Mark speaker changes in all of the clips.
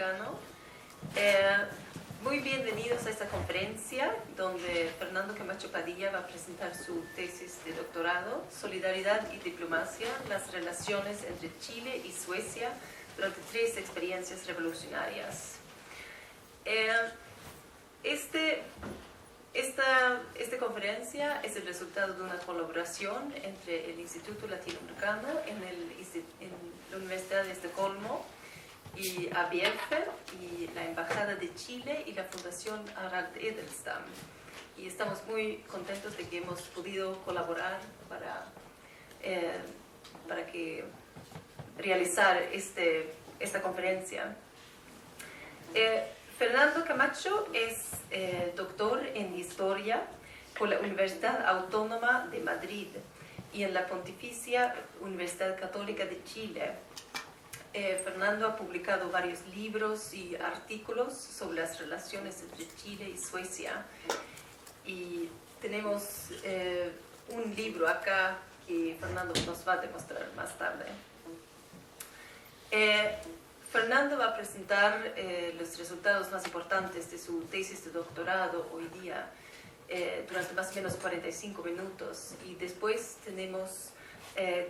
Speaker 1: latinoamericano. Muy bienvenidos a esta conferencia donde Fernando Camacho Padilla va a presentar su tesis de doctorado, Solidaridad y Diplomacia, las relaciones entre Chile y Suecia durante 3 experiencias revolucionarias. Esta conferencia es el resultado de una colaboración entre el Instituto Latinoamericano en la Universidad de Estocolmo y ABF y la Embajada de Chile y la Fundación Harald Edelstam. Y estamos muy contentos de que hemos podido colaborar para realizar esta conferencia. Fernando Camacho es doctor en Historia por la Universidad Autónoma de Madrid y en la Pontificia Universidad Católica de Chile. Fernando ha publicado varios libros y artículos sobre las relaciones entre Chile y Suecia. Y tenemos un libro acá que Fernando nos va a demostrar más tarde. Fernando va a presentar los resultados más importantes de su tesis de doctorado hoy día durante más o menos 45 minutos. Y después tenemos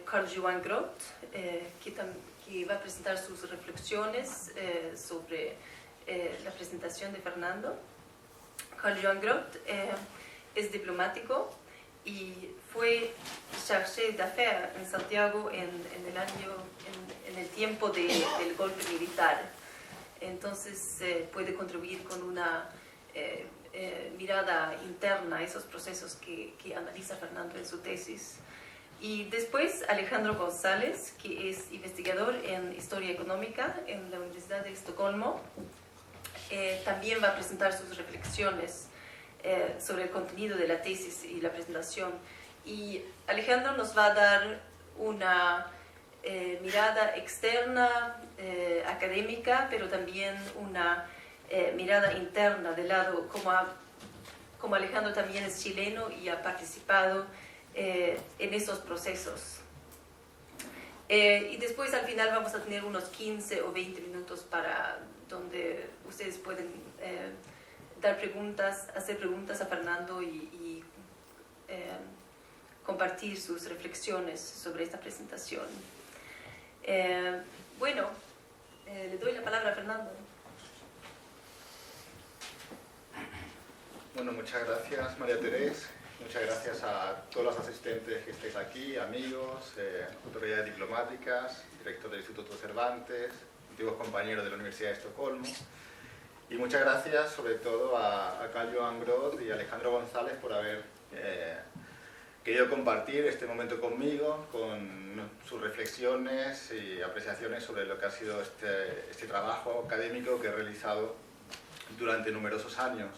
Speaker 1: Carl-Johan Groth, que va a presentar sus reflexiones sobre la presentación de Fernando. Carl-Johan Groth es diplomático y fue chargé d'affaires en Santiago en el tiempo del golpe militar. Entonces puede contribuir con una mirada interna a esos procesos que analiza Fernando en su tesis. Y después Alejandro González, que es investigador en Historia Económica en la Universidad de Estocolmo, también va a presentar sus reflexiones sobre el contenido de la tesis y la presentación. Y Alejandro nos va a dar una mirada externa, académica, pero también una mirada interna del lado, como Alejandro también es chileno y ha participado en esos procesos. Y después al final vamos a tener unos 15 o 20 minutos para donde ustedes pueden hacer preguntas a Fernando y compartir sus reflexiones sobre esta presentación. Le doy la palabra a Fernando.
Speaker 2: Bueno, muchas gracias María Teresa, muchas gracias a todos los asistentes que estáis aquí, amigos, autoridades diplomáticas, director del Instituto Cervantes, antiguos compañeros de la Universidad de Estocolmo, y muchas gracias sobre todo a Carl-Johan Groth y Alejandro González por haber querido compartir este momento conmigo, con sus reflexiones y apreciaciones sobre lo que ha sido este trabajo académico que he realizado durante numerosos años.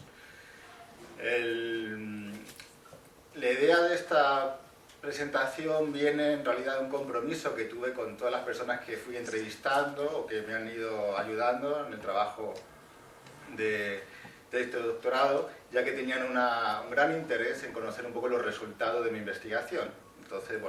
Speaker 2: La idea de esta presentación viene en realidad de un compromiso que tuve con todas las personas que fui entrevistando o que me han ido ayudando en el trabajo de este doctorado, ya que tenían un gran interés en conocer un poco los resultados de mi investigación. Entonces,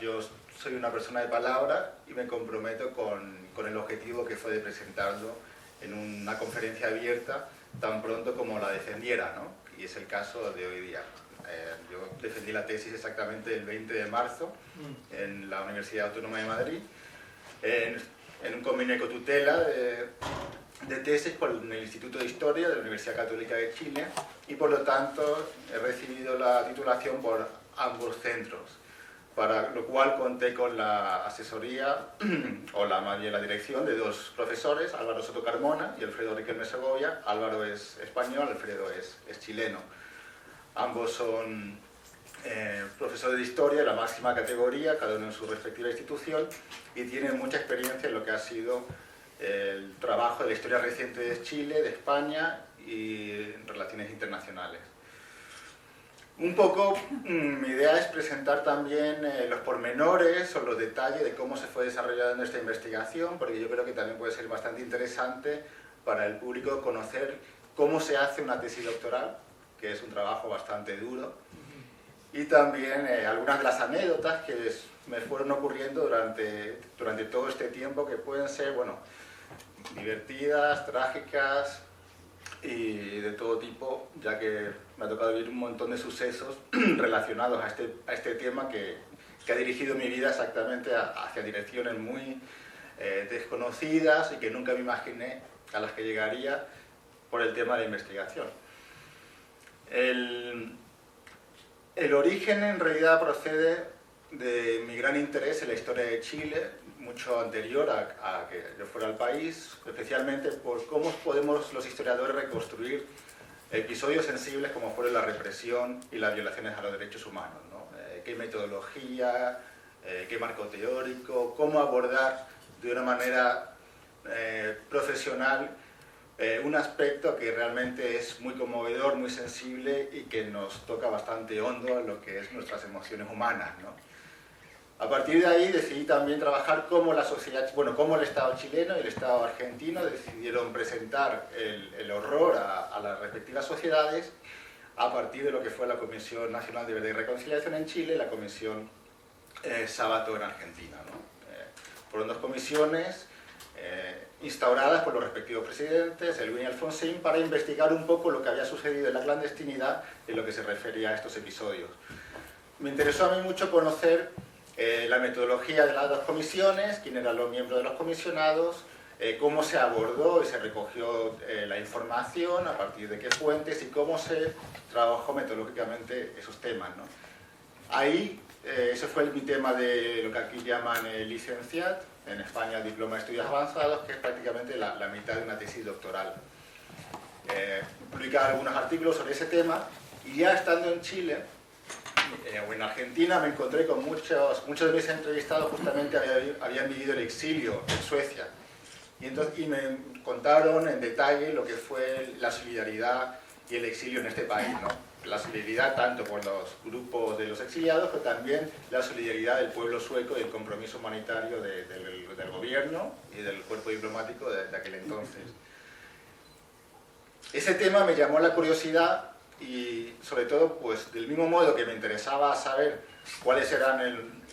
Speaker 2: yo soy una persona de palabra y me comprometo con el objetivo que fue de presentarlo en una conferencia abierta tan pronto como la defendiera, ¿no? Y es el caso de hoy día. Yo defendí la tesis exactamente el 20 de marzo en la Universidad Autónoma de Madrid, en un convenio de cotutela de tesis con el Instituto de Historia de la Universidad Católica de Chile, y por lo tanto he recibido la titulación por ambos centros, para lo cual conté con la asesoría más bien la dirección de 2 profesores, Álvaro Soto Carmona y Alfredo Riquelme Segovia. Álvaro es español, Alfredo es chileno. Ambos son profesores de historia de la máxima categoría, cada uno en su respectiva institución, y tienen mucha experiencia en lo que ha sido el trabajo de la historia reciente de Chile, de España y en relaciones internacionales. Un poco mi idea es presentar también los pormenores o los detalles de cómo se fue desarrollando esta investigación, porque yo creo que también puede ser bastante interesante para el público conocer cómo se hace una tesis doctoral, que es un trabajo bastante duro, y también algunas de las anécdotas que me fueron ocurriendo durante todo este tiempo, que pueden ser, divertidas, trágicas y de todo tipo, ya que me ha tocado vivir un montón de sucesos relacionados a este tema que ha dirigido mi vida exactamente hacia direcciones muy desconocidas y que nunca me imaginé a las que llegaría por el tema de la investigación. El origen en realidad procede de mi gran interés en la historia de Chile, mucho anterior a que yo fuera al país, especialmente por cómo podemos los historiadores reconstruir episodios sensibles como fueron la represión y las violaciones a los derechos humanos, ¿no? Qué metodología, qué marco teórico, cómo abordar de una manera profesional un aspecto que realmente es muy conmovedor, muy sensible y que nos toca bastante hondo en lo que es nuestras emociones humanas, ¿no? A partir de ahí decidí también trabajar cómo la sociedad, cómo el Estado chileno y el Estado argentino decidieron presentar el horror a las respectivas sociedades a partir de lo que fue la Comisión Nacional de Verdad y Reconciliación en Chile y la Comisión Sábato en Argentina, ¿no? Fueron dos comisiones instauradas por los respectivos presidentes, Elwin y Alfonsín, para investigar un poco lo que había sucedido en la clandestinidad en lo que se refería a estos episodios. Me interesó a mí mucho conocer la metodología de las dos comisiones, quién eran los miembros de los comisionados, cómo se abordó y se recogió la información, a partir de qué fuentes y cómo se trabajó metodológicamente esos temas, ¿no? Ahí, ese fue mi tema de lo que aquí llaman licenciat, en España Diploma de Estudios Avanzados, que es prácticamente la mitad de una tesis doctoral. Publicar algunos artículos sobre ese tema y ya estando en Chile o en Argentina me encontré con muchos de mis entrevistados justamente habían vivido el exilio en Suecia y me contaron en detalle lo que fue la solidaridad y el exilio en este país, ¿no? La solidaridad tanto por los grupos de los exiliados, pero también la solidaridad del pueblo sueco y el compromiso humanitario del gobierno y del cuerpo diplomático de aquel entonces. Ese tema me llamó la curiosidad y sobre todo, pues del mismo modo que me interesaba saber cuáles eran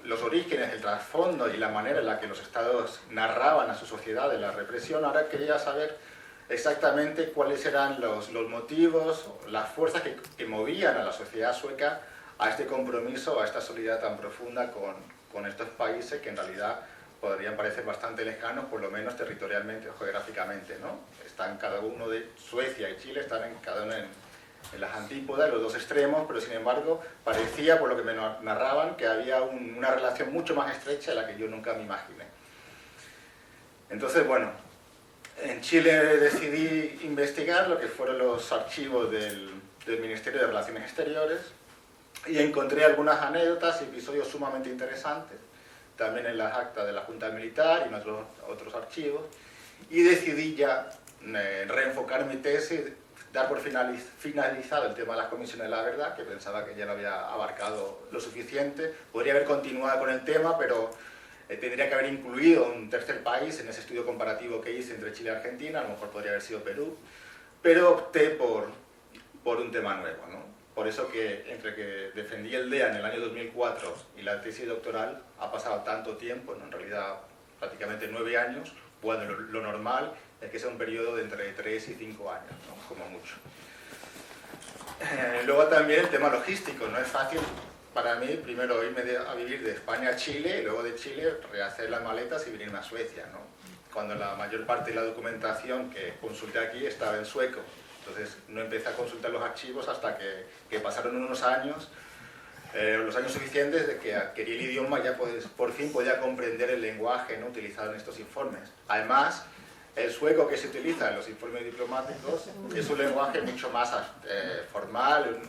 Speaker 2: los orígenes, el trasfondo y la manera en la que los estados narraban a su sociedad de la represión, ahora quería saber exactamente cuáles eran los motivos, las fuerzas que movían a la sociedad sueca a este compromiso, a esta solidaridad tan profunda con estos países que en realidad podrían parecer bastante lejanos, por lo menos territorialmente o geográficamente, ¿no? Están cada uno de Suecia y Chile, están cada uno en las antípodas, los dos extremos, pero sin embargo parecía, por lo que me narraban, que había una relación mucho más estrecha de la que yo nunca me imaginé. Entonces, bueno, en Chile decidí investigar lo que fueron los archivos del Ministerio de Relaciones Exteriores y encontré algunas anécdotas y episodios sumamente interesantes, también en las actas de la Junta Militar y en otros archivos, y decidí ya reenfocar mi tesis, dar por finalizado el tema de las comisiones de la verdad, que pensaba que ya no había abarcado lo suficiente. Podría haber continuado con el tema, pero tendría que haber incluido un tercer país en ese estudio comparativo que hice entre Chile y Argentina, a lo mejor podría haber sido Perú, pero opté por un tema nuevo, ¿no? Por eso que entre que defendí el DEA en el año 2004 y la tesis doctoral ha pasado tanto tiempo, ¿no? En realidad prácticamente 9 años, cuando lo normal es que sea un periodo de entre 3 y 5 años, ¿no? Como mucho. Luego también el tema logístico, no es fácil para mí primero irme a vivir de España a Chile y luego de Chile rehacer las maletas y venirme a Suecia, ¿no? Cuando la mayor parte de la documentación que consulté aquí estaba en sueco. Entonces no empecé a consultar los archivos hasta que pasaron unos años, los años suficientes de que adquirí el idioma, ya pues, por fin podía comprender el lenguaje, ¿no? Utilizado en estos informes. Además, el sueco que se utiliza en los informes diplomáticos es un lenguaje mucho más formal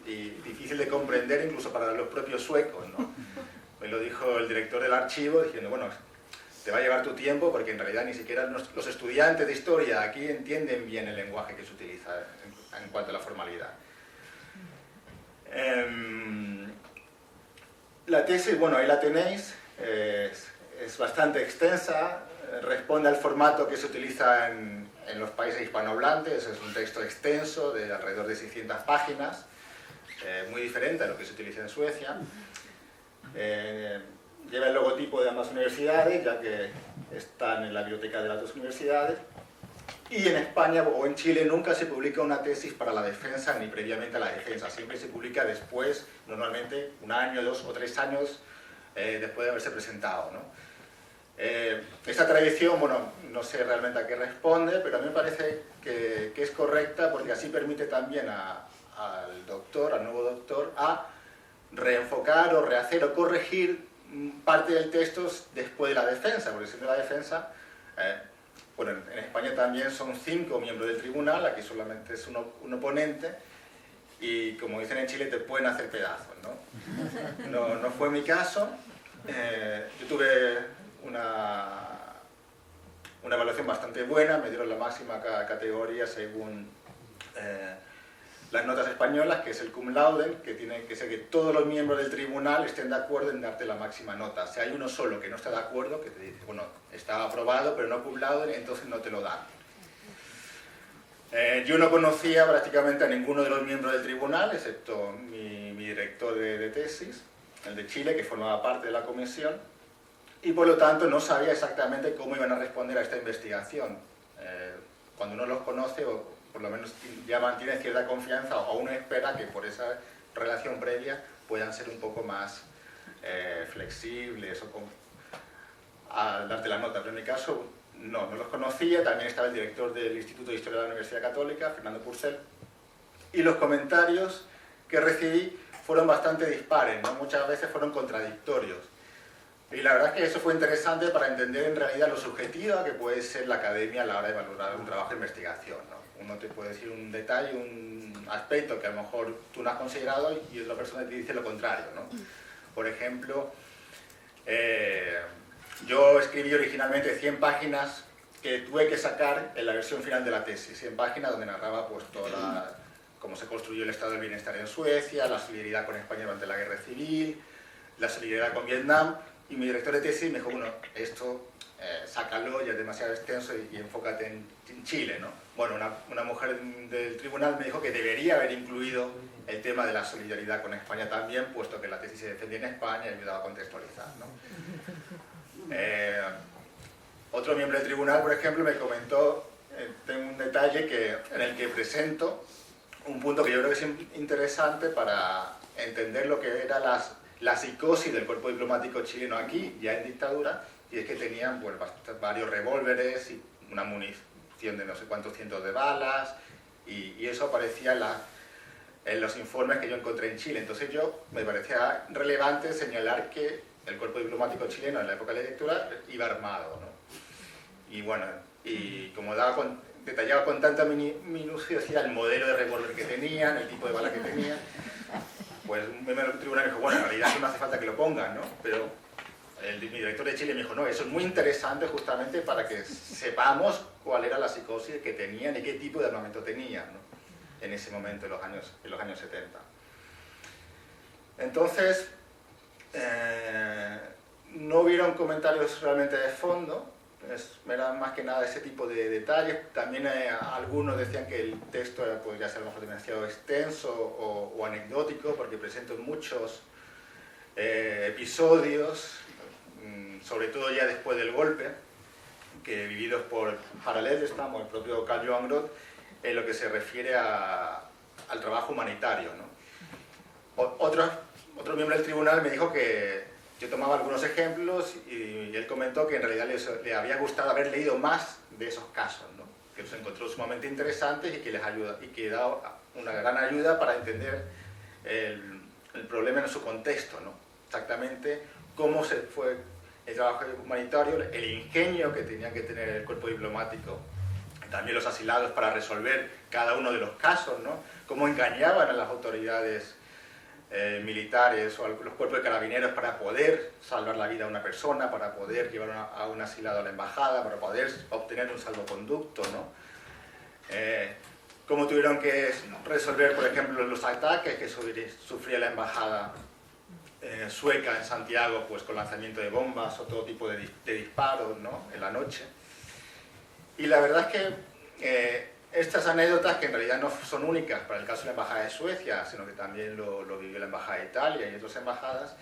Speaker 2: y difícil de comprender incluso para los propios suecos, ¿no? Me lo dijo el director del archivo diciendo, bueno, te va a llevar tu tiempo porque en realidad ni siquiera los estudiantes de historia aquí entienden bien el lenguaje que se utiliza en cuanto a la formalidad. La tesis, bueno, ahí la tenéis, es bastante extensa, responde al formato que se utiliza en los países hispanohablantes, es un texto extenso de alrededor de 600 páginas, muy diferente a lo que se utiliza en Suecia. Lleva el logotipo de ambas universidades, ya que están en la biblioteca de las dos universidades. Y en España o en Chile nunca se publica una tesis para la defensa ni previamente a la defensa, siempre se publica después, normalmente 1 año, 2 o 3 años después de haberse presentado, ¿no? Esta tradición, bueno, no sé realmente a qué responde, pero a mí me parece que es correcta porque así permite también al doctor, al nuevo doctor, a reenfocar o rehacer o corregir parte del texto después de la defensa, porque siempre la defensa, bueno, en España también son 5 miembros del tribunal, aquí solamente es un oponente, y como dicen en Chile, te pueden hacer pedazos, ¿no? No fue mi caso. Yo tuve una evaluación bastante buena, me dieron la máxima categoría según las notas españolas, que es el cum laude, que tiene que ser que todos los miembros del tribunal estén de acuerdo en darte la máxima nota. Si hay uno solo que no está de acuerdo, que te dice, bueno, está aprobado, pero no cum laude, entonces no te lo dan. Yo no conocía prácticamente a ninguno de los miembros del tribunal, excepto mi director de tesis, el de Chile, que formaba parte de la comisión, y por lo tanto no sabía exactamente cómo iban a responder a esta investigación. Cuando uno los conoce, o por lo menos ya mantiene cierta confianza, o uno espera que por esa relación previa puedan ser un poco más flexibles al darte la nota. Pero en mi caso no los conocía, también estaba el director del Instituto de Historia de la Universidad Católica, Fernando Purcell, y los comentarios que recibí fueron bastante dispares, ¿no? Muchas veces fueron contradictorios. Y la verdad es que eso fue interesante para entender en realidad lo subjetiva que puede ser la academia a la hora de valorar un trabajo de investigación, ¿no? Uno te puede decir un detalle, un aspecto que a lo mejor tú no has considerado y otra persona te dice lo contrario, ¿no? Por ejemplo, yo escribí originalmente 100 páginas que tuve que sacar en la versión final de la tesis, 100 páginas donde narraba pues cómo se construyó el estado del bienestar en Suecia, la solidaridad con España durante la guerra civil, la solidaridad con Vietnam, y mi director de tesis me dijo, bueno, esto sácalo, ya es demasiado extenso y enfócate en Chile, ¿no? Bueno, una mujer del tribunal me dijo que debería haber incluido el tema de la solidaridad con España también, puesto que la tesis se defendía en España y ayudaba a contextualizar, ¿no? Otro miembro del tribunal, por ejemplo, me comentó, tengo un detalle en el que presento un punto que yo creo que es interesante para entender lo que era la psicosis del cuerpo diplomático chileno aquí, ya en dictadura, y es que tenían pues, varios revólveres y una munición de no sé cuántos cientos de balas, y eso aparecía en los informes que yo encontré en Chile. Entonces me parecía relevante señalar que el cuerpo diplomático chileno en la época de la dictadura iba armado, ¿no? Y bueno, y como detallaba con tanta minuciosidad el modelo de revólver que tenían, el tipo de bala que tenían, pues un miembro del tribunal me dijo, bueno, en realidad no hace falta que lo pongan, ¿no? Pero mi director de Chile me dijo, no, eso es muy interesante justamente para que sepamos cuál era la psicosis que tenían y qué tipo de armamento tenían, ¿no? En ese momento, en los años 70. Entonces, no hubieron comentarios realmente de fondo, eran más que nada ese tipo de detalles. También algunos decían que el texto podría ser a lo mejor demasiado extenso o anecdótico, porque presento muchos episodios, sobre todo ya después del golpe, que vividos por Harald Edelstam o el propio Karl Johan Groth, en lo que se refiere al trabajo humanitario, ¿no? Otro miembro del tribunal me dijo que yo tomaba algunos ejemplos y él comentó que en realidad le había gustado haber leído más de esos casos, ¿no? Que los encontró sumamente interesantes y que les ayuda, y que da una gran ayuda para entender el problema en su contexto, ¿no? Exactamente cómo se fue el trabajo humanitario, el ingenio que tenía que tener el cuerpo diplomático, también los asilados para resolver cada uno de los casos, ¿no? Cómo engañaban a las autoridades militares o a los cuerpos de carabineros para poder salvar la vida a una persona, para poder llevar a un asilado a la embajada, para poder obtener un salvoconducto, ¿no? Cómo tuvieron que resolver, por ejemplo, los ataques que sufría la embajada sueca en Santiago, pues con lanzamiento de bombas o todo tipo de disparos, ¿no? En la noche. Y la verdad es que estas anécdotas, que en realidad no son únicas para el caso de la Embajada de Suecia, sino que también lo vivió la Embajada de Italia y otras embajadas,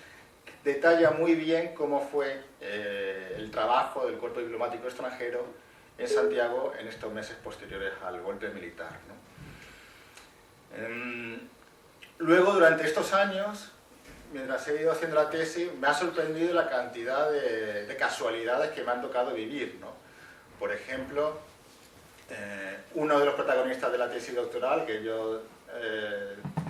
Speaker 2: detalla muy bien cómo fue el trabajo del cuerpo diplomático extranjero en Santiago en estos meses posteriores al golpe militar, ¿no? Luego, durante estos años, mientras he ido haciendo la tesis, me ha sorprendido la cantidad de casualidades que me han tocado vivir, ¿no? Por ejemplo, uno de los protagonistas de la tesis doctoral, que yo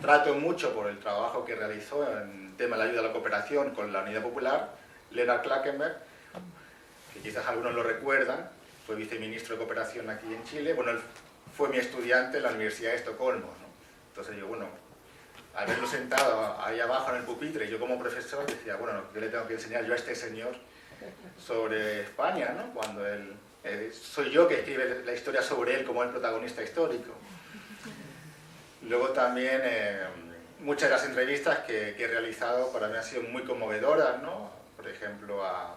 Speaker 2: trato mucho por el trabajo que realizó en el tema de la ayuda a la cooperación con la Unidad Popular, Lennart Klackenberg, que quizás algunos lo recuerdan, fue viceministro de Cooperación aquí en Chile. Bueno, él fue mi estudiante en la Universidad de Estocolmo, ¿no? Entonces yo, bueno, al verlo sentado ahí abajo en el pupitre, yo como profesor decía, bueno, yo le tengo que enseñar yo a este señor sobre España, ¿no? Cuando él, soy yo que escribe la historia sobre él como el protagonista histórico. Luego también muchas de las entrevistas que he realizado para mí han sido muy conmovedoras, ¿no? Por ejemplo, a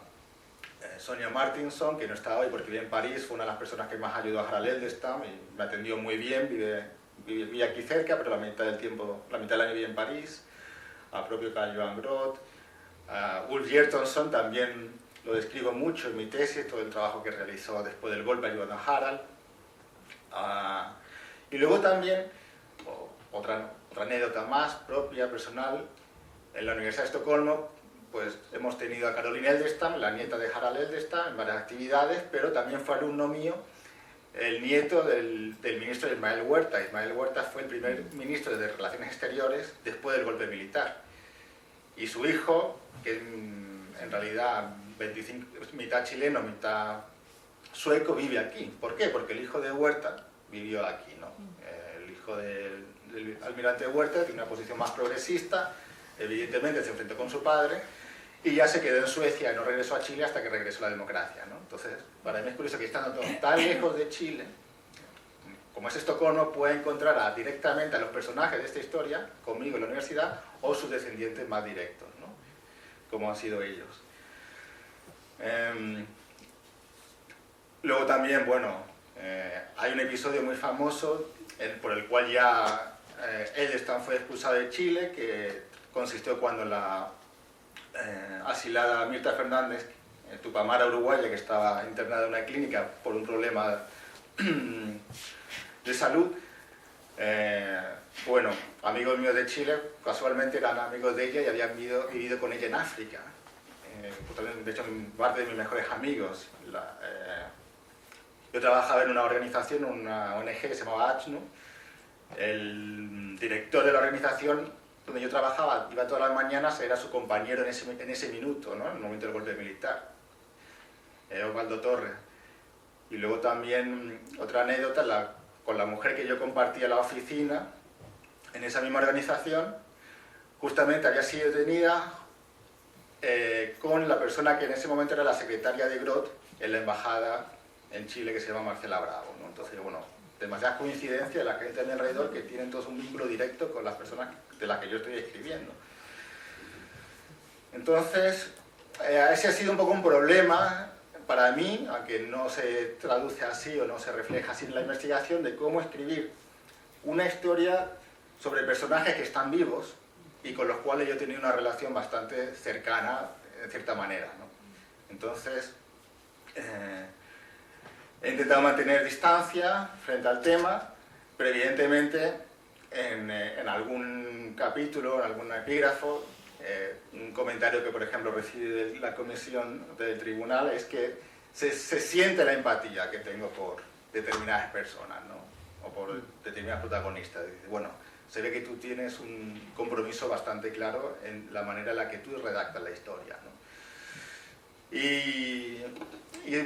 Speaker 2: Sonia Martinson, que no está hoy porque vive en París, fue una de las personas que más ayudó a Harald Eldestam y me atendió muy bien, vive aquí cerca, pero la mitad del tiempo, la mitad del año vive en París. A propio Carl Johan Groth, a Ulf Gjertonsson, también lo describo mucho en mi tesis, todo el trabajo que realizó después del golpe ayudando a Harald. Y luego también, otra anécdota más propia, personal, en la Universidad de Estocolmo, pues hemos tenido a Caroline Eldestam, la nieta de Harald Eldestam, en varias actividades, pero también fue alumno mío el nieto del ministro Ismael Huerta. Ismael Huerta fue el primer ministro de Relaciones Exteriores después del golpe militar. Y su hijo, que en realidad mitad chileno, mitad sueco, vive aquí. ¿Por qué? Porque el hijo de Huerta vivió aquí, ¿no? El hijo del almirante Huerta tiene una posición más progresista, evidentemente se enfrentó con su padre, y ya se quedó en Suecia y no regresó a Chile hasta que regresó la democracia, ¿no? Entonces, para mí es curioso que estando tan lejos de Chile, como es Estocolmo, pueda encontrar directamente a los personajes de esta historia, conmigo en la universidad, o sus descendientes más directos, ¿no? Como han sido ellos. Luego también, bueno, hay un episodio muy famoso por el cual ya Eldestam fue expulsado de Chile, que consistió cuando la asilada Mirta Fernández, tupamara uruguaya, que estaba internada en una clínica por un problema de salud, bueno, amigos míos de Chile casualmente eran amigos de ella y habían vivido con ella en África. De hecho, parte de mis mejores amigos. Yo trabajaba en una organización, una ONG que se llamaba ACNUR. El director de la organización donde yo trabajaba, iba todas las mañanas, era su compañero en ese minuto, ¿no? En el momento del golpe militar, Osvaldo Torres. Y luego también otra anécdota, con la mujer que yo compartía la oficina, en esa misma organización, justamente había sido detenida con la persona que en ese momento era la secretaria de Groth en la embajada en Chile, que se llama Marcela Bravo, ¿no? Entonces, bueno, demasiadas coincidencias de la gente de mi alrededor que tienen todos un vínculo directo con las personas de las que yo estoy escribiendo. Entonces, ese ha sido un poco un problema para mí, aunque no se traduce así o no se refleja así en la investigación, de cómo escribir una historia sobre personajes que están vivos y con los cuales yo he tenido una relación bastante cercana, de cierta manera, ¿no? Entonces, he intentado mantener distancia frente al tema, pero evidentemente en algún capítulo, en algún epígrafo, un comentario que por ejemplo recibí de la comisión del tribunal es que se siente la empatía que tengo por determinadas personas, ¿no? O por determinados protagonistas. Dice, bueno, se ve que tú tienes un compromiso bastante claro en la manera en la que tú redactas la historia, ¿no? Y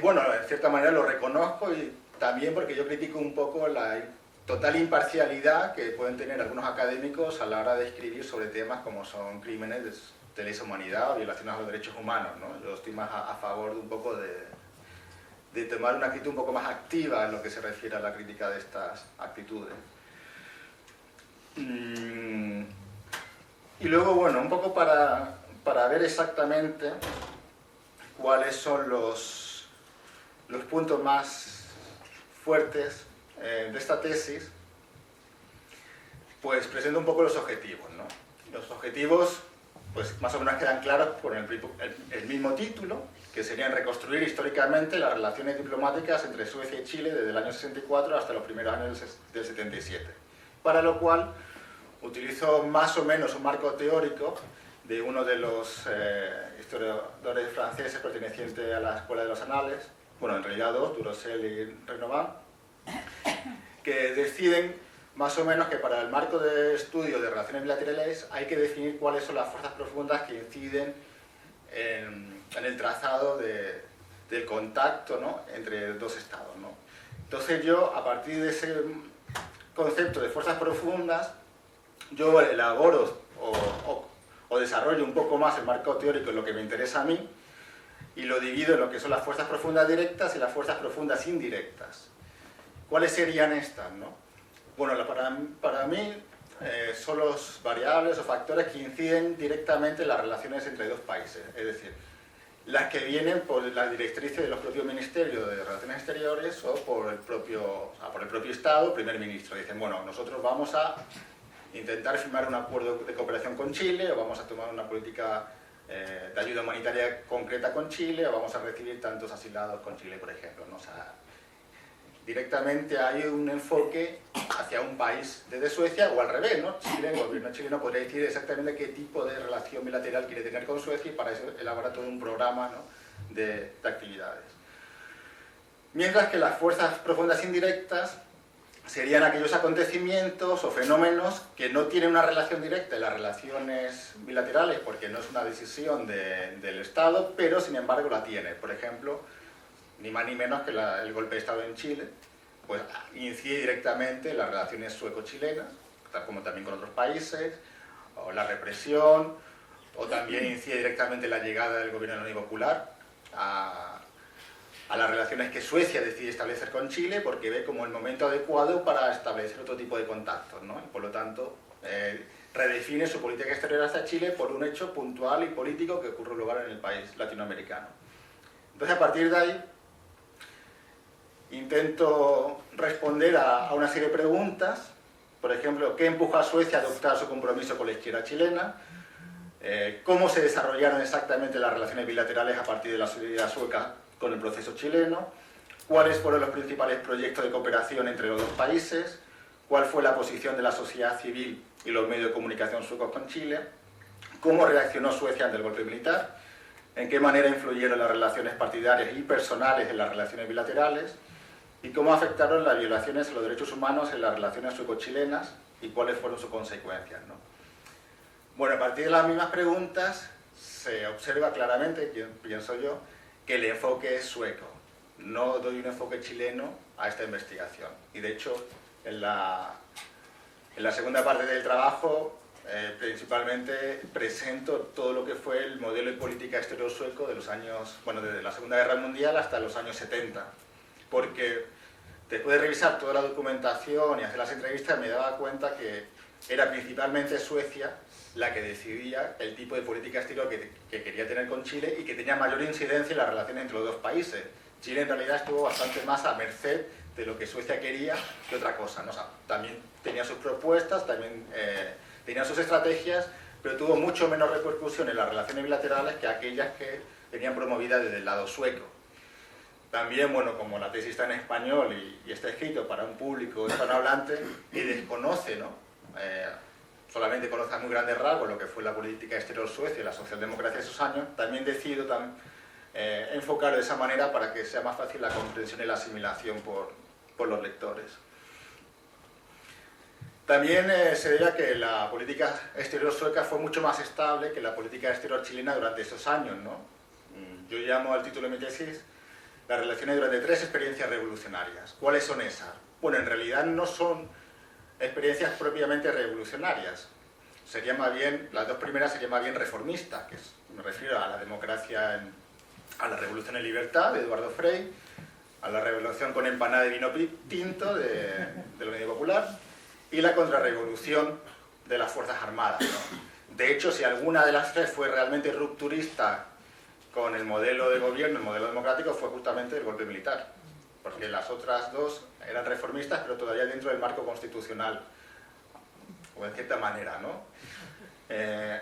Speaker 2: bueno, en cierta manera lo reconozco, y también porque yo critico un poco la total imparcialidad que pueden tener algunos académicos a la hora de escribir sobre temas como son crímenes de lesa humanidad o violaciones a los derechos humanos, ¿no? Yo estoy más a favor de un poco de tomar una actitud un poco más activa en lo que se refiere a la crítica de estas actitudes. Y luego, bueno, un poco para ver exactamente cuáles son los puntos más fuertes de esta tesis, pues presento un poco los objetivos, ¿no? Los objetivos pues más o menos quedan claros con el mismo título, que serían reconstruir históricamente las relaciones diplomáticas entre Suecia y Chile desde el año 64 hasta los primeros años del 77. Para lo cual utilizo más o menos un marco teórico de uno de los historiadores franceses perteneciente a la Escuela de los Anales, bueno, en realidad dos, Durosel y Renovant, que deciden más o menos que para el marco de estudio de relaciones bilaterales hay que definir cuáles son las fuerzas profundas que inciden en el trazado del contacto, ¿no?, entre dos estados, ¿no? Entonces yo, a partir de ese concepto de fuerzas profundas, yo elaboro o desarrollo un poco más el marco teórico en lo que me interesa a mí y lo divido en lo que son las fuerzas profundas directas y las fuerzas profundas indirectas. ¿Cuáles serían estas, no? Bueno, para mí son los variables o factores que inciden directamente en las relaciones entre dos países, es decir, las que vienen por las directrices de los propios ministerios de Relaciones Exteriores o por el propio Estado, primer ministro. Dicen, bueno, nosotros vamos a intentar firmar un acuerdo de cooperación con Chile, o vamos a tomar una política de ayuda humanitaria concreta con Chile, o vamos a recibir tantos asilados con Chile, por ejemplo, ¿no? O sea, directamente hay un enfoque hacia un país desde Suecia, o al revés, ¿no? Chile, el gobierno chileno podría decir exactamente qué tipo de relación bilateral quiere tener con Suecia y para eso elabora todo un programa, ¿no?, de actividades. Mientras que las fuerzas profundas indirectas serían aquellos acontecimientos o fenómenos que no tienen una relación directa en las relaciones bilaterales porque no es una decisión del Estado, pero sin embargo la tiene. Por ejemplo, ni más ni menos que el golpe de Estado en Chile, pues incide directamente en las relaciones sueco-chilenas, tal como también con otros países, o la represión, o también incide directamente en la llegada del gobierno de la Unión Popular a las relaciones que Suecia decide establecer con Chile, porque ve como el momento adecuado para establecer otro tipo de contactos, ¿no? Y por lo tanto, redefine su política exterior hacia Chile por un hecho puntual y político que ocurre lugar en el país latinoamericano. Entonces, a partir de ahí, intento responder a una serie de preguntas. Por ejemplo, ¿qué empuja a Suecia a adoptar su compromiso con la izquierda chilena? ¿Cómo se desarrollaron exactamente las relaciones bilaterales a partir de la solidaridad sueca con el proceso chileno? ¿Cuáles fueron los principales proyectos de cooperación entre los dos países? ¿Cuál fue la posición de la sociedad civil y los medios de comunicación suecos con Chile? ¿Cómo reaccionó Suecia ante el golpe militar? ¿En qué manera influyeron las relaciones partidarias y personales en las relaciones bilaterales? ¿Y cómo afectaron las violaciones a los derechos humanos en las relaciones sueco-chilenas? ¿Y cuáles fueron sus consecuencias, ¿no? Bueno, a partir de las mismas preguntas se observa claramente, pienso yo, que el enfoque es sueco. No doy un enfoque chileno a esta investigación. Y de hecho, en la segunda parte del trabajo, principalmente presento todo lo que fue el modelo de política exterior sueco de los años, bueno, desde la Segunda Guerra Mundial hasta los años 70. Porque después de revisar toda la documentación y hacer las entrevistas, me daba cuenta que era principalmente Suecia la que decidía el tipo de política exterior que quería tener con Chile y que tenía mayor incidencia en las relaciones entre los dos países. Chile en realidad estuvo bastante más a merced de lo que Suecia quería que otra cosa, ¿no? O sea, también tenía sus propuestas, también tenía sus estrategias, pero tuvo mucho menos repercusión en las relaciones bilaterales que aquellas que tenían promovidas desde el lado sueco. También, bueno, como la tesis está en español y está escrito para un público hispanohablante que desconoce, ¿no? Solamente conoce a muy grandes rasgos lo que fue la política exterior suecia y la socialdemocracia de esos años, también decido enfocarlo de esa manera para que sea más fácil la comprensión y la asimilación por los lectores. También se debe a que la política exterior sueca fue mucho más estable que la política exterior chilena durante esos años, ¿no? Yo llamo al título de mi tesis las relaciones durante 3 experiencias revolucionarias. ¿Cuáles son esas? Bueno, en realidad no son experiencias propiamente revolucionarias. Serían más bien, las 2 primeras serían más bien reformistas, me refiero a la democracia, a la revolución en libertad de Eduardo Frei, a la revolución con empanada de vino tinto de la Unión Popular y la contrarrevolución de las Fuerzas Armadas, ¿no? De hecho, si alguna de las 3 fue realmente rupturista con el modelo de gobierno, el modelo democrático, fue justamente el golpe militar, porque las otras 2 eran reformistas, pero todavía dentro del marco constitucional, o en cierta manera, ¿no?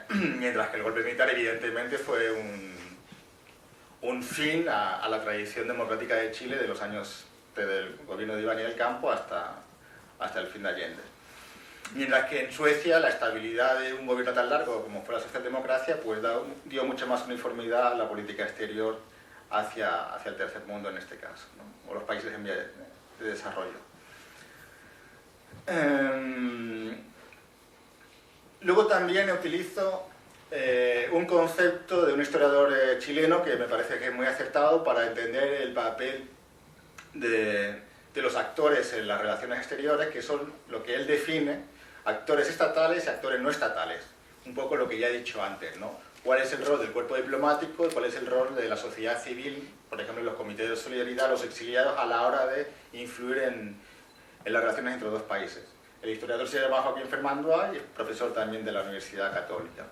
Speaker 2: mientras que el golpe militar evidentemente fue un fin a la tradición democrática de Chile de los años del gobierno de Iván y del Campo hasta el fin de Allende. Mientras que en Suecia la estabilidad de un gobierno tan largo como fue la socialdemocracia pues dio mucha más uniformidad a la política exterior hacia el tercer mundo en este caso, ¿no? O los países en vía de desarrollo. Luego también utilizo un concepto de un historiador chileno que me parece que es muy acertado para entender el papel de los actores en las relaciones exteriores, que son lo que él define, actores estatales y actores no estatales. Un poco lo que ya he dicho antes, ¿no? ¿Cuál es el rol del cuerpo diplomático y cuál es el rol de la sociedad civil, por ejemplo, en los comités de solidaridad, los exiliados, a la hora de influir en las relaciones entre los dos países? El historiador se llama Joaquín Fernando y es profesor también de la Universidad Católica.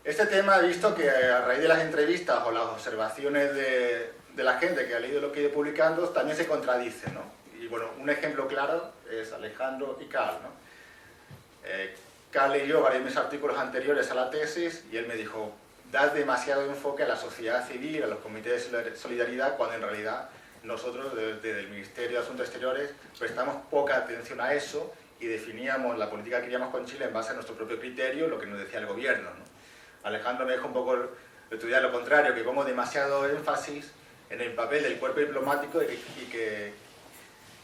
Speaker 2: Este tema he visto que a raíz de las entrevistas o las observaciones de la gente que ha leído lo que he ido publicando también se contradice, ¿no? Y bueno, un ejemplo claro es Alejandro y Carl, ¿no? Carl leyó varios de mis artículos anteriores a la tesis y él me dijo: das demasiado enfoque a la sociedad civil, a los comités de solidaridad, cuando en realidad nosotros desde el Ministerio de Asuntos Exteriores prestamos poca atención a eso y definíamos la política que queríamos con Chile en base a nuestro propio criterio, lo que nos decía el gobierno, ¿no? Alejandro me dijo un poco estudiar lo contrario, que pongo demasiado énfasis en el papel del cuerpo diplomático y que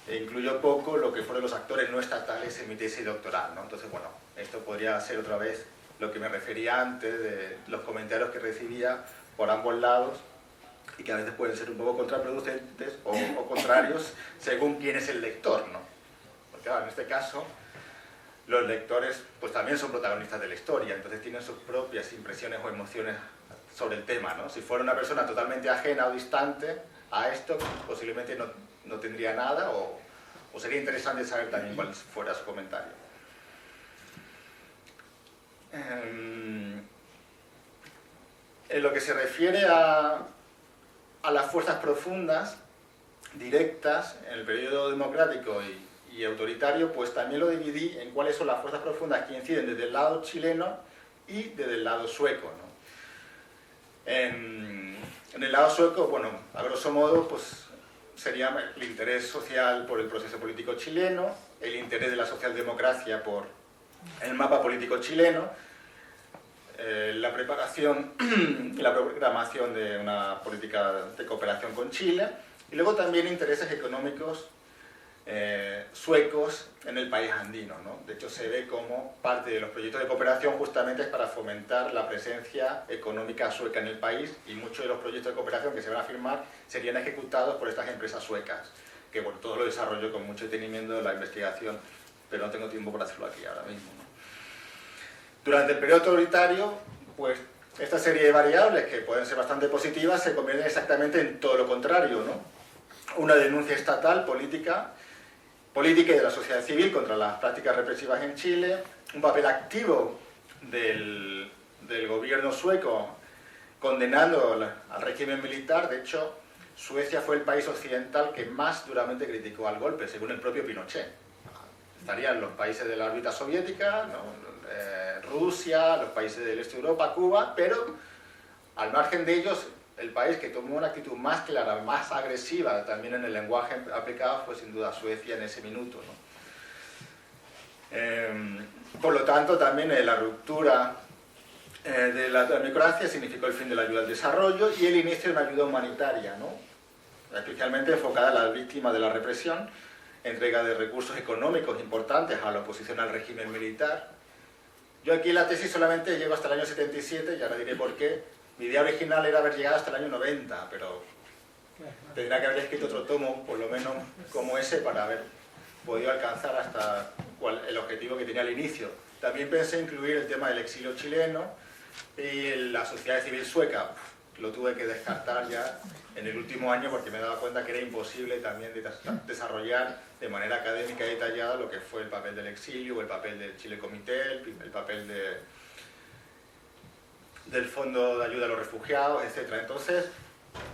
Speaker 2: incluyó poco lo que fueron los actores no estatales en mi tesis doctoral, ¿no? Entonces, bueno, esto podría ser otra vez lo que me refería antes de los comentarios que recibía por ambos lados y que a veces pueden ser un poco contraproducentes o contrarios según quién es el lector, ¿no? Porque claro, en este caso los lectores pues también son protagonistas de la historia, entonces tienen sus propias impresiones o emociones sobre el tema, ¿no? Si fuera una persona totalmente ajena o distante a esto, posiblemente no tendría nada o sería interesante saber también cuál fuera su comentario. En lo que se refiere a las fuerzas profundas, directas, en el periodo democrático y autoritario, pues también lo dividí en cuáles son las fuerzas profundas que inciden desde el lado chileno y desde el lado sueco, ¿no? En el lado sueco, bueno, a grosso modo, pues sería el interés social por el proceso político chileno, el interés de la socialdemocracia por el mapa político chileno, la preparación y la programación de una política de cooperación con Chile, y luego también intereses económicos suecos en el país andino, ¿no? De hecho, se ve como parte de los proyectos de cooperación justamente es para fomentar la presencia económica sueca en el país, y muchos de los proyectos de cooperación que se van a firmar serían ejecutados por estas empresas suecas, que bueno, todo lo desarrollo con mucho detenimiento de la investigación, pero no tengo tiempo para hacerlo aquí ahora mismo, ¿no? Durante el periodo autoritario, pues esta serie de variables que pueden ser bastante positivas se convierten exactamente en todo lo contrario, ¿no? Una denuncia estatal, política y de la sociedad civil contra las prácticas represivas en Chile, un papel activo del gobierno sueco condenando al régimen militar. De hecho, Suecia fue el país occidental que más duramente criticó al golpe, según el propio Pinochet. Estarían los países de la órbita soviética, ¿no? Rusia, los países del este de Europa, Cuba, pero al margen de ellos, el país que tomó una actitud más clara, más agresiva también en el lenguaje aplicado fue sin duda Suecia en ese minuto, ¿no? Por lo tanto, también la ruptura de la democracia significó el fin de la ayuda al desarrollo y el inicio de una ayuda humanitaria, ¿no? Especialmente enfocada a las víctimas de la represión, entrega de recursos económicos importantes a la oposición al régimen militar. Yo aquí en la tesis solamente llego hasta el año 77 y ahora diré por qué. Mi idea original era haber llegado hasta el año 90, pero tendría que haber escrito otro tomo, por lo menos como ese, para haber podido alcanzar hasta el objetivo que tenía al inicio. También pensé incluir el tema del exilio chileno y la sociedad civil sueca. Lo tuve que descartar ya en el último año porque me daba cuenta que era imposible también desarrollar de manera académica y detallada lo que fue el papel del exilio, el papel del Chile Comité, el papel del Fondo de Ayuda a los Refugiados, etc. Entonces,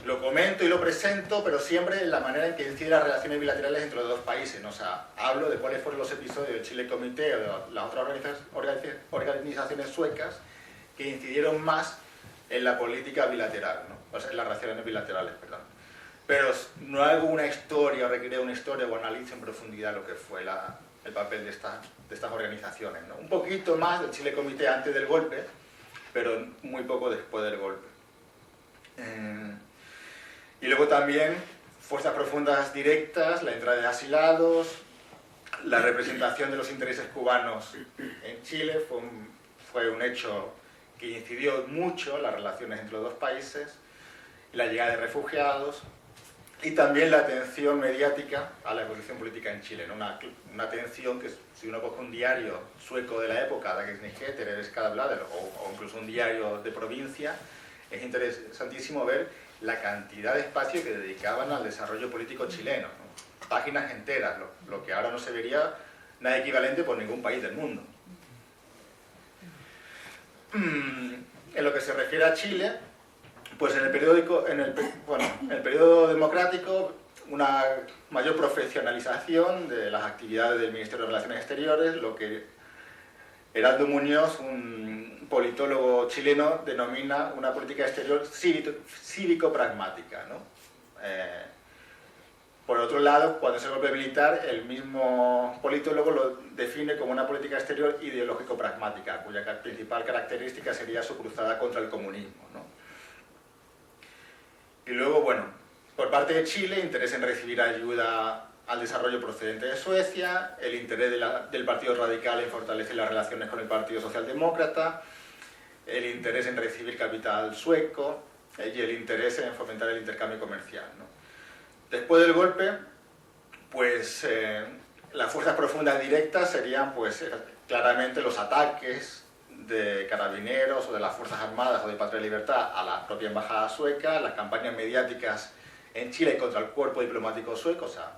Speaker 2: lo comento y lo presento, pero siempre en la manera en que inciden las relaciones bilaterales entre los dos países, ¿no? O sea, hablo de cuáles fueron los episodios del Chile Comité o de las otras organizaciones suecas que incidieron más en la política bilateral, ¿no? O sea, en las relaciones bilaterales, perdón. Pero no hago una historia, o recreo una historia o analizo en profundidad lo que fue el papel de estas organizaciones, ¿no? Un poquito más del Chile Comité antes del golpe, pero muy poco después del golpe. Y luego también fuerzas profundas directas, la entrada de asilados, la representación de los intereses cubanos en Chile fue un hecho que incidió mucho en las relaciones entre los dos países, la llegada de refugiados y también la atención mediática a la evolución política en Chile, ¿no? Una atención que, si uno coge un diario sueco de la época, Dagens Nyheter, El Skadbladet, o incluso un diario de provincia, es interesantísimo ver la cantidad de espacio que dedicaban al desarrollo político chileno, ¿no? Páginas enteras, lo que ahora no se vería nada equivalente por ningún país del mundo. En lo que se refiere a Chile, pues en el periodo democrático, una mayor profesionalización de las actividades del Ministerio de Relaciones Exteriores, lo que Heraldo Muñoz, un politólogo chileno, denomina una política exterior cívico-pragmática, ¿no? Por otro lado, cuando se golpe militar, el mismo politólogo lo define como una política exterior ideológico-pragmática, cuya principal característica sería su cruzada contra el comunismo, ¿no? Y luego, bueno, por parte de Chile, interés en recibir ayuda al desarrollo procedente de Suecia, el interés del Partido Radical en fortalecer las relaciones con el Partido Socialdemócrata, el interés en recibir capital sueco y el interés en fomentar el intercambio comercial, ¿no? Después del golpe, pues las fuerzas profundas directas serían pues claramente los ataques de carabineros o de las Fuerzas Armadas o de Patria y Libertad a la propia embajada sueca, las campañas mediáticas en Chile contra el cuerpo diplomático sueco, o sea,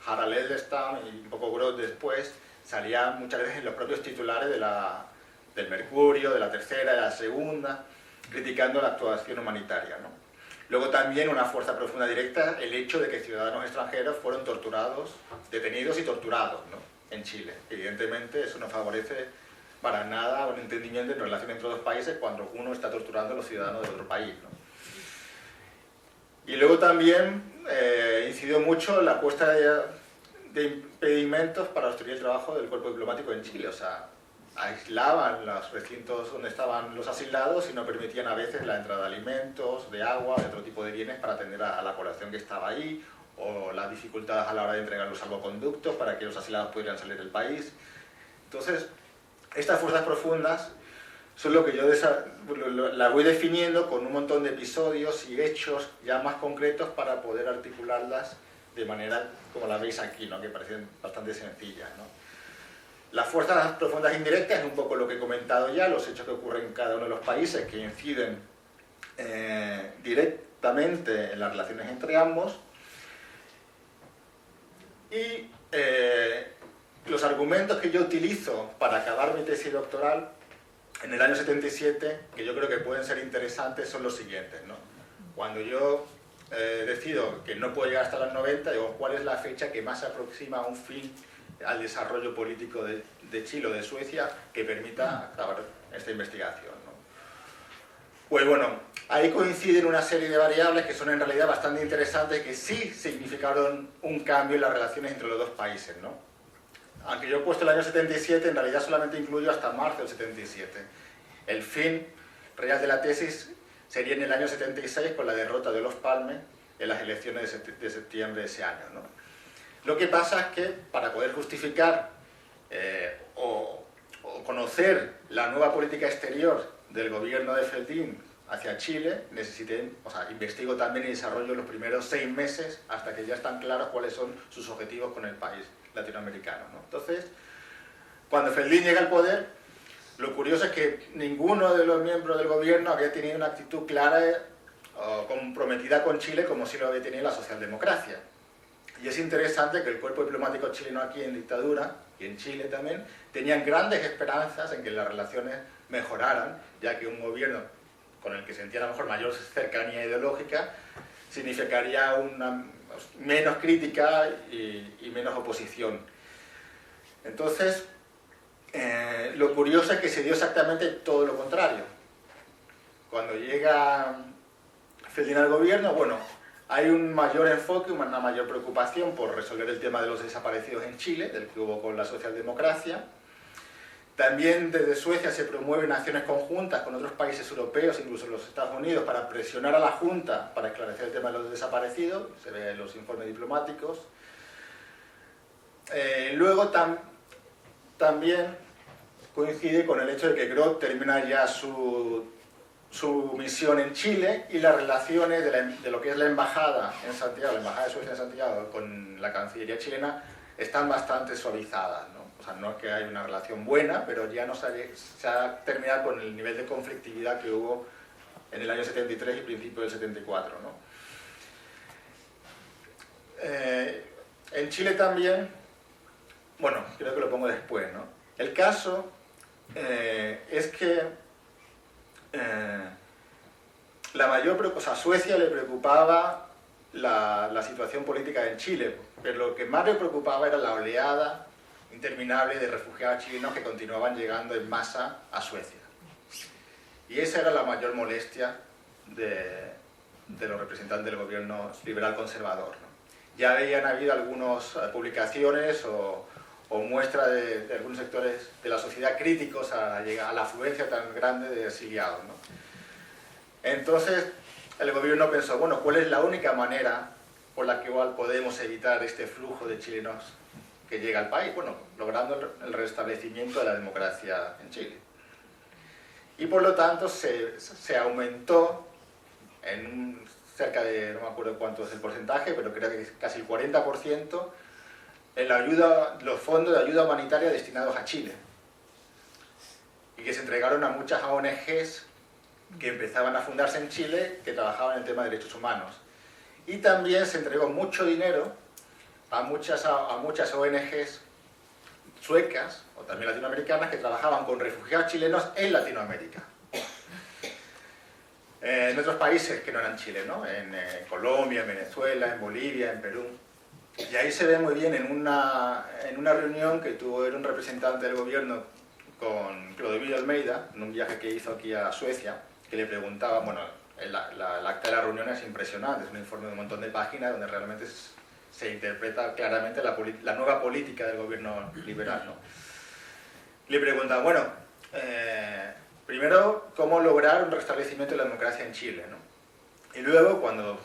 Speaker 2: Harald Edelstein y un poco Groth después, salían muchas veces en los propios titulares del Mercurio, de la Tercera, de la Segunda, criticando la actuación humanitaria, ¿no? Luego también una fuerza profunda directa, el hecho de que ciudadanos extranjeros fueron torturados, detenidos y torturados, ¿no? En Chile. Evidentemente eso no favorece para nada un entendimiento en relación entre dos países cuando uno está torturando a los ciudadanos de otro país, ¿no? Y luego también incidió mucho la puesta de impedimentos para obstruir el trabajo del cuerpo diplomático en Chile, o sea, aislaban los recintos donde estaban los asilados y no permitían a veces la entrada de alimentos, de agua, de otro tipo de bienes para atender a la población que estaba ahí, o las dificultades a la hora de entregar los salvoconductos para que los asilados pudieran salir del país. Entonces, estas fuerzas profundas son lo que yo las voy definiendo con un montón de episodios y hechos ya más concretos para poder articularlas de manera como la veis aquí, ¿no? Que parecen bastante sencillas, ¿no? Las fuerzas profundas indirectas es un poco lo que he comentado ya, los hechos que ocurren en cada uno de los países que inciden directamente en las relaciones entre ambos, y los argumentos que yo utilizo para acabar mi tesis doctoral en el año 77, que yo creo que pueden ser interesantes, son los siguientes, ¿no? Cuando yo decido que no puedo llegar hasta los 90, digo, ¿cuál es la fecha que más se aproxima a un fin al desarrollo político de Chile o de Suecia que permita acabar esta investigación, ¿no? Pues bueno, ahí coinciden una serie de variables que son en realidad bastante interesantes, que sí significaron un cambio en las relaciones entre los dos países, ¿no? Aunque yo he puesto el año 77, en realidad solamente incluyo hasta marzo del 77. El fin real de la tesis sería en el año 76 con la derrota de Olof Palme en las elecciones de septiembre de ese año, ¿no? Lo que pasa es que para poder justificar o conocer la nueva política exterior del gobierno de Fedlin hacia Chile, investigo también y desarrollo los primeros 6 meses hasta que ya están claros cuáles son sus objetivos con el país latinoamericano, ¿no? Entonces, cuando Fedlin llega al poder, lo curioso es que ninguno de los miembros del gobierno había tenido una actitud clara o comprometida con Chile como sí lo había tenido la socialdemocracia. Y es interesante que el cuerpo diplomático chileno aquí en dictadura, y en Chile también, tenían grandes esperanzas en que las relaciones mejoraran, ya que un gobierno con el que sentía a lo mejor mayor cercanía ideológica, significaría una menos crítica y menos oposición. Entonces, lo curioso es que se dio exactamente todo lo contrario. Cuando llega Fedlin al gobierno, bueno, hay un mayor enfoque, una mayor preocupación por resolver el tema de los desaparecidos en Chile, del que hubo con la socialdemocracia. También desde Suecia se promueven acciones conjuntas con otros países europeos, incluso los Estados Unidos, para presionar a la Junta para esclarecer el tema de los desaparecidos, se ve en los informes diplomáticos. Luego también coincide con el hecho de que Groth termina ya su misión en Chile y las relaciones de lo que es la embajada en Santiago, la embajada de Suecia en Santiago con la Cancillería chilena están bastante suavizadas, ¿no? O sea, no es que haya una relación buena, pero ya no se ha terminado con el nivel de conflictividad que hubo en el año 73 y principio del 74, ¿no? En Chile también, bueno, creo que lo pongo después, ¿no? El caso es que a Suecia le preocupaba la situación política en Chile, pero lo que más le preocupaba era la oleada interminable de refugiados chilenos que continuaban llegando en masa a Suecia. Y esa era la mayor molestia de los representantes del gobierno liberal conservador, ¿no? Ya habían habido algunas publicaciones o muestras de algunos sectores de la sociedad críticos a la afluencia tan grande de exiliados, ¿no? Entonces el gobierno pensó, bueno, ¿cuál es la única manera por la que igual podemos evitar este flujo de chilenos que llega al país? Bueno, logrando el restablecimiento de la democracia en Chile. Y por lo tanto se aumentó en cerca de, no me acuerdo cuánto es el porcentaje, pero creo que casi el 40% los fondos de ayuda humanitaria destinados a Chile. Y que se entregaron a muchas ONGs que empezaban a fundarse en Chile, que trabajaban en el tema de derechos humanos. Y también se entregó mucho dinero a muchas ONGs suecas, o también latinoamericanas, que trabajaban con refugiados chilenos en Latinoamérica. En otros países que no eran Chile, ¿no? En Colombia, en Venezuela, en Bolivia, en Perú. Y ahí se ve muy bien en una reunión que tuvo un representante del gobierno con Clodomiro Almeida, en un viaje que hizo aquí a Suecia, que le preguntaba, bueno, el acta de la reunión es impresionante, es un informe de un montón de páginas donde realmente se interpreta claramente la nueva política del gobierno liberal, ¿no? Le preguntaba, bueno, primero, ¿cómo lograr un restablecimiento de la democracia en Chile, ¿no? Y luego, cuando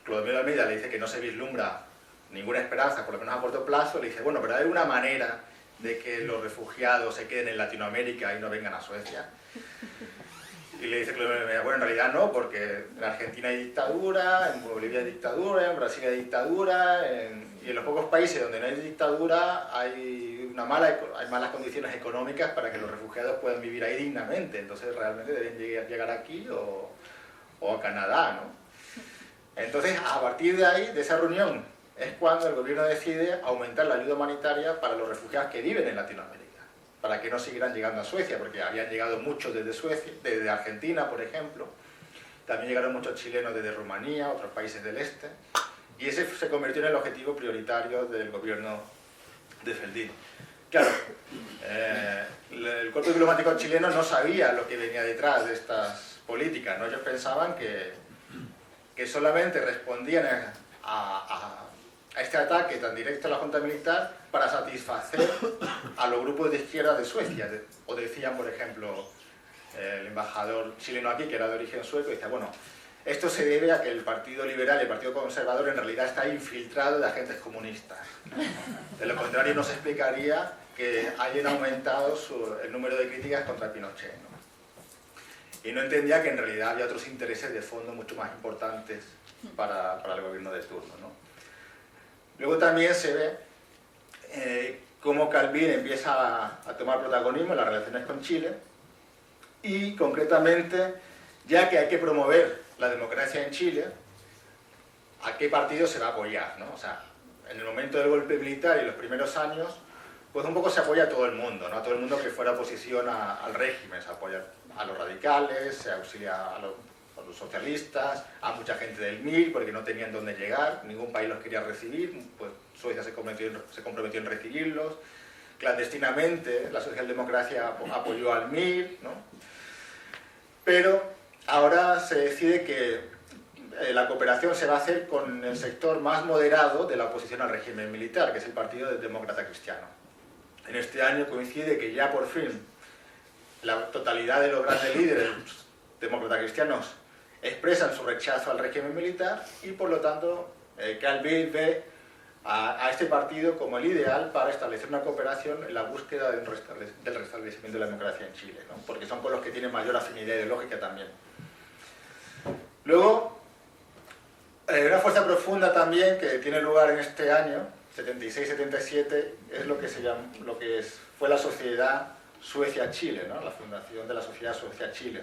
Speaker 2: Clodomiro Almeida le dice que no se vislumbra ninguna esperanza, por lo menos a corto plazo, le dice, bueno, pero hay una manera de que los refugiados se queden en Latinoamérica y no vengan a Suecia. Y le dice Clodomiro Almeida, bueno, en realidad no, porque en Argentina hay dictadura, en Bolivia hay dictadura, en Brasil hay dictadura, y en los pocos países donde no hay dictadura hay malas condiciones económicas para que los refugiados puedan vivir ahí dignamente. Entonces realmente deben llegar aquí o a Canadá, ¿no? Entonces, a partir de ahí, de esa reunión, es cuando el gobierno decide aumentar la ayuda humanitaria para los refugiados que viven en Latinoamérica, para que no siguieran llegando a Suecia, porque habían llegado muchos desde Suecia, desde Argentina, por ejemplo. También llegaron muchos chilenos desde Rumanía, otros países del este, y ese se convirtió en el objetivo prioritario del gobierno de Fedlin. Claro, el cuerpo diplomático chileno no sabía lo que venía detrás de estas políticas, ¿no? Ellos pensaban que solamente respondían a este ataque tan directo a la Junta Militar para satisfacer a los grupos de izquierda de Suecia. O decían, por ejemplo, el embajador chileno aquí, que era de origen sueco, decía, bueno, esto se debe a que el Partido Liberal y el Partido Conservador en realidad está infiltrado de agentes comunistas. De lo contrario, no se explicaría que hayan aumentado el número de críticas contra Pinochet, ¿no? Y no entendía que en realidad había otros intereses de fondo mucho más importantes para el gobierno de turno, ¿no? Luego también se ve cómo Calvín empieza a tomar protagonismo en las relaciones con Chile y concretamente, ya que hay que promover la democracia en Chile, ¿a qué partido se va a apoyar, ¿no? O sea, en el momento del golpe militar y los primeros años, pues un poco se apoya a todo el mundo, ¿no? A todo el mundo que fuera oposición al régimen, se apoya a los radicales, se auxilia a los socialistas, a mucha gente del MIR porque no tenían dónde llegar, ningún país los quería recibir, pues Suecia se comprometió en recibirlos. Clandestinamente la socialdemocracia apoyó al MIR, ¿no? Pero ahora se decide que la cooperación se va a hacer con el sector más moderado de la oposición al régimen militar, que es el Partido Demócrata Cristiano. En este año coincide que ya por fin la totalidad de los grandes líderes demócratas cristianos expresan su rechazo al régimen militar y por lo tanto Carl Bildt ve a este partido como el ideal para establecer una cooperación en la búsqueda del restablecimiento de la democracia en Chile, ¿no? Porque son con los que tienen mayor afinidad ideológica también. Luego, una fuerza profunda también que tiene lugar en este año, 76-77, es lo que fue la Sociedad Suecia-Chile, ¿no? La fundación de la Sociedad Suecia-Chile,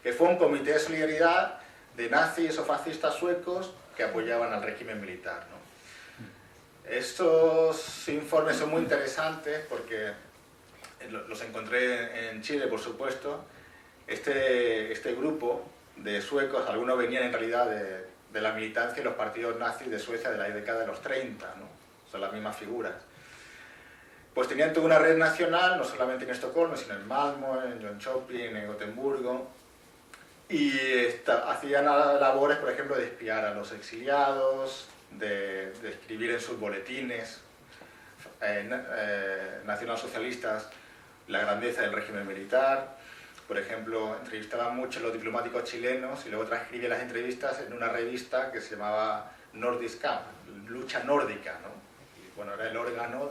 Speaker 2: que fue un comité de solidaridad de nazis o fascistas suecos que apoyaban al régimen militar, ¿no? Estos informes son muy interesantes porque los encontré en Chile, por supuesto. Este grupo de suecos, algunos venían en realidad de la militancia y los partidos nazis de Suecia de la década de los 30, ¿no? Son las mismas figuras. Pues tenían toda una red nacional, no solamente en Estocolmo, sino en Malmö, en Jönköping, en Gotemburgo, y hacían labores, por ejemplo, de espiar a los exiliados, de escribir en sus boletines nacionalsocialistas la grandeza del régimen militar. Por ejemplo, entrevistaban mucho a los diplomáticos chilenos y luego transcribían las entrevistas en una revista que se llamaba Nordisk Camp, Lucha Nórdica, ¿no? Y, bueno, era el órgano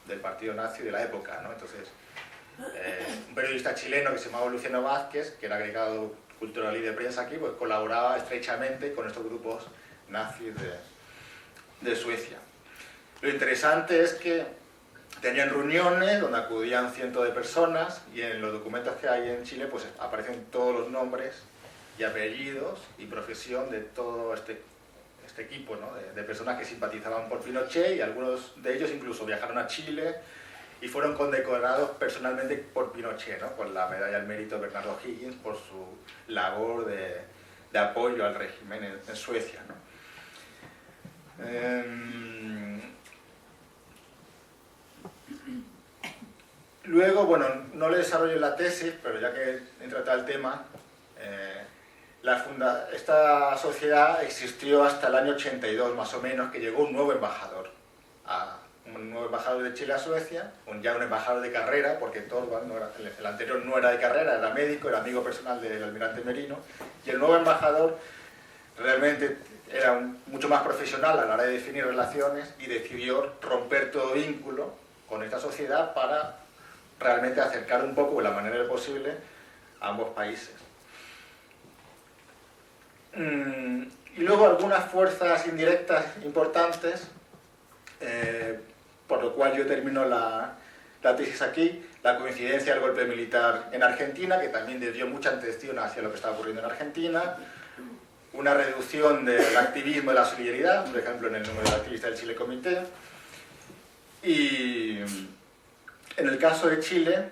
Speaker 2: del partido nazi de la época, ¿no? Entonces, un periodista chileno que se llamaba Luciano Vázquez, que era agregado cultural y de prensa aquí, pues colaboraba estrechamente con estos grupos nazis de Suecia. Lo interesante es que tenían reuniones donde acudían cientos de personas y en los documentos que hay en Chile pues aparecen todos los nombres y apellidos y profesión de todo este equipo, ¿no? de personas que simpatizaban por Pinochet, y algunos de ellos incluso viajaron a Chile y fueron condecorados personalmente por Pinochet, ¿no? Con la medalla al mérito de Bernardo Higgins por su labor de apoyo al régimen en Suecia, ¿no? Luego, bueno, no le desarrollo la tesis, pero ya que he tratado el tema, esta sociedad existió hasta el año 82 más o menos, que llegó un nuevo embajador de Chile a Suecia, ya un embajador de carrera, porque Thorvald, el anterior no era de carrera, era médico, era amigo personal del almirante Merino, y el nuevo embajador realmente era mucho más profesional a la hora de definir relaciones y decidió romper todo vínculo con esta sociedad para realmente acercar un poco, de la manera posible, a ambos países. Y luego algunas fuerzas indirectas importantes, por lo cual yo termino la tesis aquí: la coincidencia del golpe militar en Argentina, que también dio mucha atención hacia lo que estaba ocurriendo en Argentina, una reducción del activismo y la solidaridad, por ejemplo en el número de activistas del Chile Comité, y en el caso de Chile,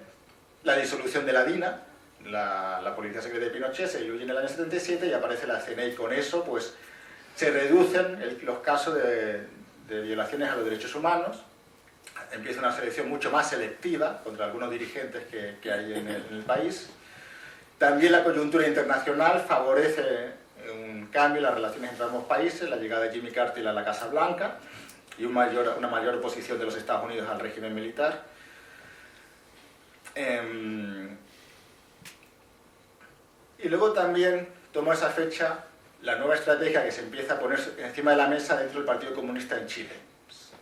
Speaker 2: la disolución de la DINA, la policía secreta de Pinochet, se diluye en el año 77 y aparece la CNI. Con eso pues se reducen los casos de violaciones a los derechos humanos, empieza una selección mucho más selectiva contra algunos dirigentes que hay en el país. También la coyuntura internacional favorece un cambio en las relaciones entre ambos países, la llegada de Jimmy Carter a la Casa Blanca y una mayor oposición de los Estados Unidos al régimen militar. Y luego también tomó esa fecha la nueva estrategia que se empieza a poner encima de la mesa dentro del Partido Comunista en Chile.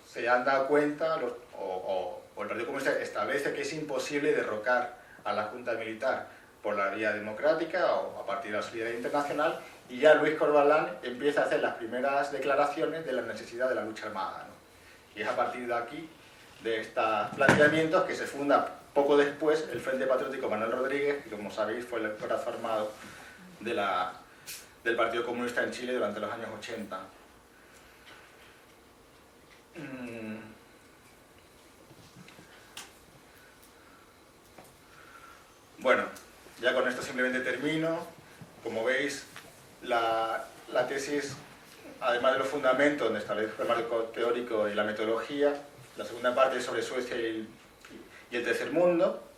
Speaker 2: Se han dado cuenta, o el Partido Comunista establece que es imposible derrocar a la Junta Militar por la vía democrática o a partir de la solidaridad internacional, y ya Luis Corvalán empieza a hacer las primeras declaraciones de la necesidad de la lucha armada, ¿no? Y es a partir de aquí, de estos planteamientos, que se funda poco después el Frente Patriótico Manuel Rodríguez, que como sabéis fue el brazo armado del Partido Comunista en Chile durante los años 80. Ya con esto simplemente termino. Como veis, la tesis, además de los fundamentos, donde establezco el marco teórico y la metodología, la segunda parte es sobre Suecia y el tercer mundo.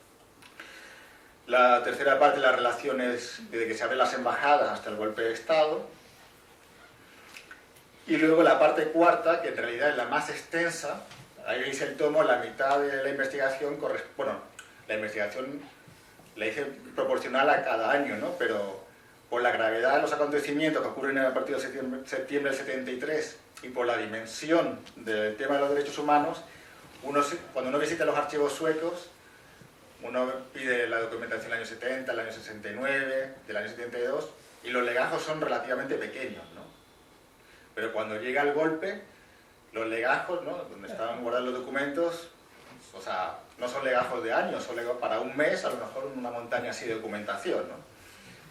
Speaker 2: La tercera parte, las relaciones desde que se abren las embajadas hasta el golpe de Estado. Y luego la parte cuarta, que en realidad es la más extensa. Ahí veis el tomo, la mitad de la investigación, bueno, la investigación la hice proporcional a cada año, ¿no? Pero por la gravedad de los acontecimientos que ocurren a partir de septiembre del 73 y por la dimensión del tema de los derechos humanos, cuando uno visita los archivos suecos, uno pide la documentación del año 70, del año 69, del año 72, y los legajos son relativamente pequeños, ¿no? Pero cuando llega el golpe, los legajos, ¿no?, donde estaban guardados los documentos, o sea, no son legajos de años, son legajos para un mes, a lo mejor una montaña así de documentación, ¿no?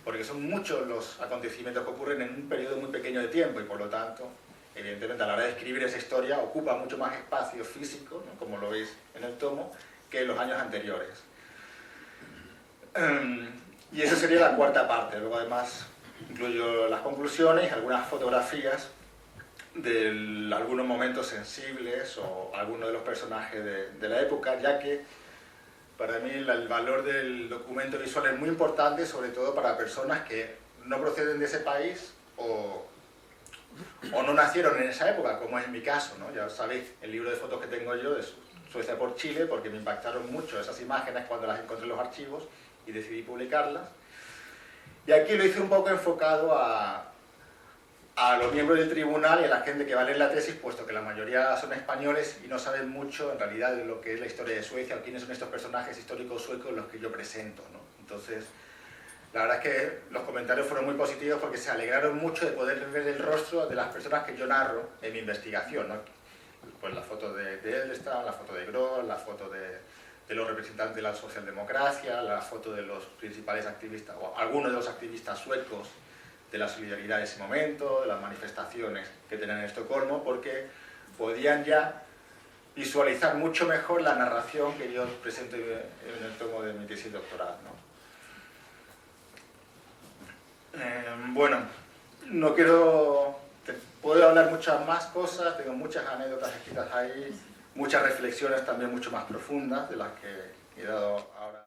Speaker 2: Porque son muchos los acontecimientos que ocurren en un periodo muy pequeño de tiempo y por lo tanto, evidentemente a la hora de escribir esa historia ocupa mucho más espacio físico, ¿no?, como lo veis en el tomo, que en los años anteriores. Y esa sería la cuarta parte. Luego además incluyo las conclusiones y algunas fotografías de algunos momentos sensibles o algunos de los personajes de la época, ya que para mí el valor del documento visual es muy importante, sobre todo para personas que no proceden de ese país o no nacieron en esa época, como es mi caso, ¿no? Ya sabéis el libro de fotos que tengo yo de Suecia por Chile, porque me impactaron mucho esas imágenes cuando las encontré en los archivos y decidí publicarlas. Y aquí lo hice un poco enfocado a los miembros del tribunal y a la gente que va a leer la tesis, puesto que la mayoría son españoles y no saben mucho en realidad de lo que es la historia de Suecia o quiénes son estos personajes históricos suecos los que yo presento, ¿no? Entonces, la verdad es que los comentarios fueron muy positivos porque se alegraron mucho de poder ver el rostro de las personas que yo narro en mi investigación, ¿no? Pues la foto de Edelstein, la foto de Gross, la foto de los representantes de la socialdemocracia, la foto de los principales activistas, o algunos de los activistas suecos de la solidaridad de ese momento, de las manifestaciones que tenían en Estocolmo, porque podían ya visualizar mucho mejor la narración que yo presento en el tomo de mi tesis doctoral, ¿no? Bueno, no quiero... Puedo hablar muchas más cosas, tengo muchas anécdotas escritas ahí, muchas reflexiones también mucho más profundas de las que he dado ahora.